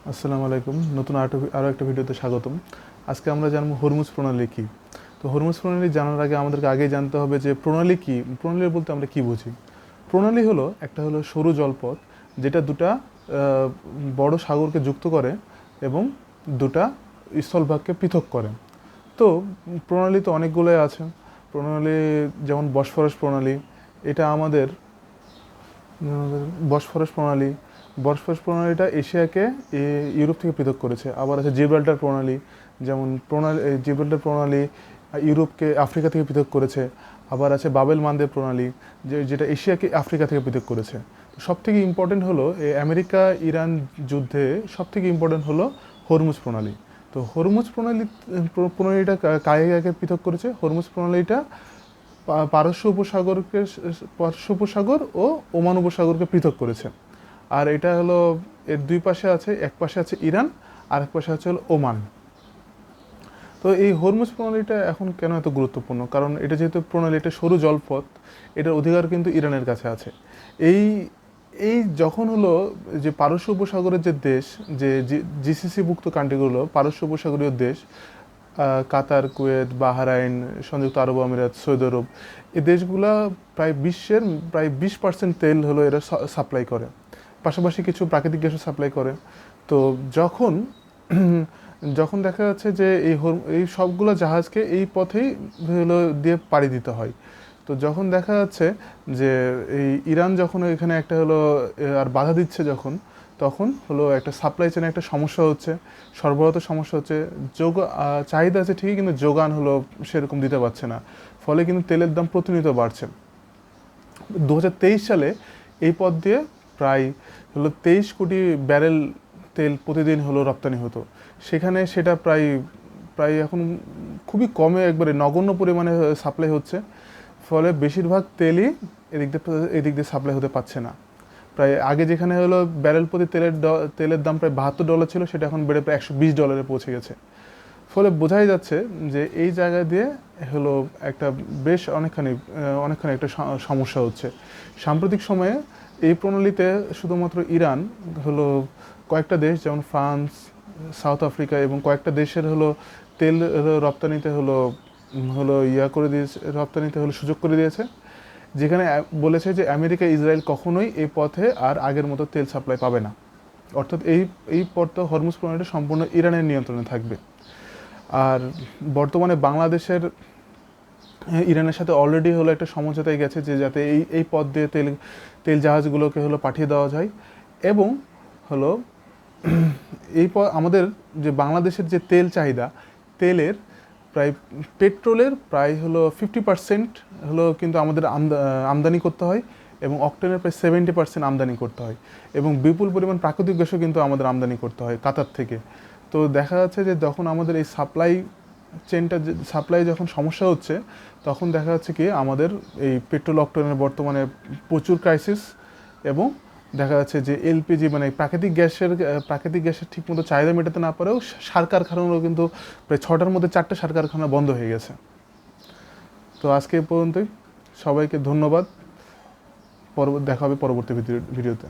আসসালামু আলাইকুম। নতুন আরও একটা ভিডিওতে স্বাগতম। আজকে আমরা জানবো হরমুজ প্রণালী কী। তো হরমুজ প্রণালী জানার আগে আমাদেরকে আগেই জানতে হবে যে প্রণালী কী। প্রণালী বলতে আমরা কী বুঝি। প্রণালী হলো একটা হলো সরু জলপথ, যেটা দুটা বড় সাগরকে যুক্ত করে এবং দুটা স্থলভাগকে পৃথক করে। তো প্রণালী তো অনেকগুলোই আছে। প্রণালী যেমন বসফরাস প্রণালী, এটা আমাদের বসফরাস প্রণালী। বসফরাস প্রণালীটা এশিয়াকে ইউরোপ থেকে পৃথক করেছে। আবার আছে জিব্রাল্টার প্রণালী, যেমন জিব্রাল্টার প্রণালী ইউরোপকে আফ্রিকা থেকে পৃথক করেছে। আবার আছে বাবেল মান্দের প্রণালী, যেটা এশিয়াকে আফ্রিকা থেকে পৃথক করেছে। সব থেকে ইম্পর্টেন্ট হলো এই আমেরিকা ইরান যুদ্ধে সব থেকে ইম্পর্টেন্ট হলো হরমুজ প্রণালী। তো হরমুজ প্রণালীটা কাকে কাকে পৃথক করেছে? হরমুজ প্রণালীটা পারস্য উপসাগর ও ওমান উপসাগরকে পৃথক করেছে। আর এটা হলো এর দুই পাশে আছে, এক পাশে আছে ইরান আর এক পাশে আছে হলো ওমান। তো এই হরমুজ প্রণালীটা এখন কেন এত গুরুত্বপূর্ণ? কারণ এটা যেহেতু প্রণালী, এটা সরু জলপথ, এটার অধিকার কিন্তু ইরানের কাছে আছে। এই এই যখন হলো যে পারস্য উপসাগরের যে দেশ, যে জিসিসিভুক্ত কান্ট্রিগুলো পারস্য উপসাগরীয় দেশ, কাতার, কুয়েত, বাহরাইন, সংযুক্ত আরব আমিরাত, সৌদি আরব, এই দেশগুলা প্রায় বিশ্বের প্রায় 20% তেল হলো এরা সাপ্লাই করে। পাশাপাশি কিছু প্রাকৃতিক গ্যাসও সাপ্লাই করে। তো যখন যখন দেখা যাচ্ছে যে এই সবগুলো জাহাজকে এই পথেই হলো দিয়ে পাড়ি দিতে হয়। তো যখন দেখা যাচ্ছে যে এই ইরান যখন এখানে একটা হলো আর বাধা দিচ্ছে, তখন হলো একটা সাপ্লাই চেনে একটা সমস্যা হচ্ছে, সরবরাহতে সমস্যা হচ্ছে। চাহিদা আছে ঠিকই, কিন্তু যোগান হলো সেরকম দিতে পারছে না। ফলে কিন্তু তেলের দাম প্রতিনিয়ত বাড়ছে। 2023 সালে এই পথ দিয়ে প্রায় হলো 23 কোটি ব্যারেল তেল প্রতিদিন হলো রপ্তানি হতো। সেখানে সেটা প্রায় প্রায় এখন খুবই কমে, একবারে নগণ্য পরিমাণে সাপ্লাই হচ্ছে। ফলে বেশিরভাগ তেলই এদিক দিয়ে সাপ্লাই হতে পারছে না। প্রায় আগে যেখানে হলো ব্যারেল প্রতি তেলের দাম প্রায় $72 ছিল, সেটা এখন বেড়ে প্রায় $120 পৌঁছে গেছে। ফলে বোঝাই যাচ্ছে যে এই জায়গা দিয়ে হলো একটা বেশ অনেকখানি একটা সমস্যা হচ্ছে সাম্প্রতিক সময়ে। এই প্রণালীতে শুধুমাত্র ইরান হলো কয়েকটা দেশ, যেমন ফ্রান্স, সাউথ আফ্রিকা এবং কয়েকটা দেশের হলো তেল রপ্তানিতে হলো হলো ইয়া করে দিয়েছে, রপ্তানিতে হলো সুযোগ করে দিয়েছে। যেখানে বলেছে যে আমেরিকা, ইসরায়েল কখনোই এই পথে আর আগের মতো তেল সাপ্লাই পাবে না। অর্থাৎ এই পথ, হরমুজ প্রণালীটা সম্পূর্ণ ইরানের নিয়ন্ত্রণে থাকবে। আর বর্তমানে বাংলাদেশের ইরানের সাথে অলরেডি হলো একটা সমঝোতায় গেছে যে যাতে এই পথ দিয়ে তেল জাহাজগুলোকে হলো পাঠিয়ে দেওয়া যায়। এবং হলো আমাদের যে বাংলাদেশের যে তেল চাহিদা, তেলের প্রায় পেট্রোলের প্রায় হলো 50% হলো কিন্তু আমাদের আমদানি করতে হয়, এবং অক্টেনের প্রায় 70% আমদানি করতে হয়, এবং বিপুল পরিমাণ প্রাকৃতিক গ্যাসও কিন্তু আমাদের আমদানি করতে হয় কাতার থেকে। তো দেখা যাচ্ছে যে যখন আমাদের এই সাপ্লাই যখন সমস্যা হচ্ছে, তখন দেখা যাচ্ছে কি আমাদের এই পেট্রোল অক্টেনের বর্তমানে প্রচুর ক্রাইসিস। এবং দেখা যাচ্ছে যে এলপিজি মানে প্রাকৃতিক গ্যাসের ঠিকমতো চাহিদা মেটাতে না পারেও সার কারখানাগুলো কিন্তু প্রায় 6টার মধ্যে 4টে সার কারখানা বন্ধ হয়ে গেছে। তো আজকে এই পর্যন্তই। সবাইকে ধন্যবাদ। দেখা হবে পরবর্তী ভিডিওতে।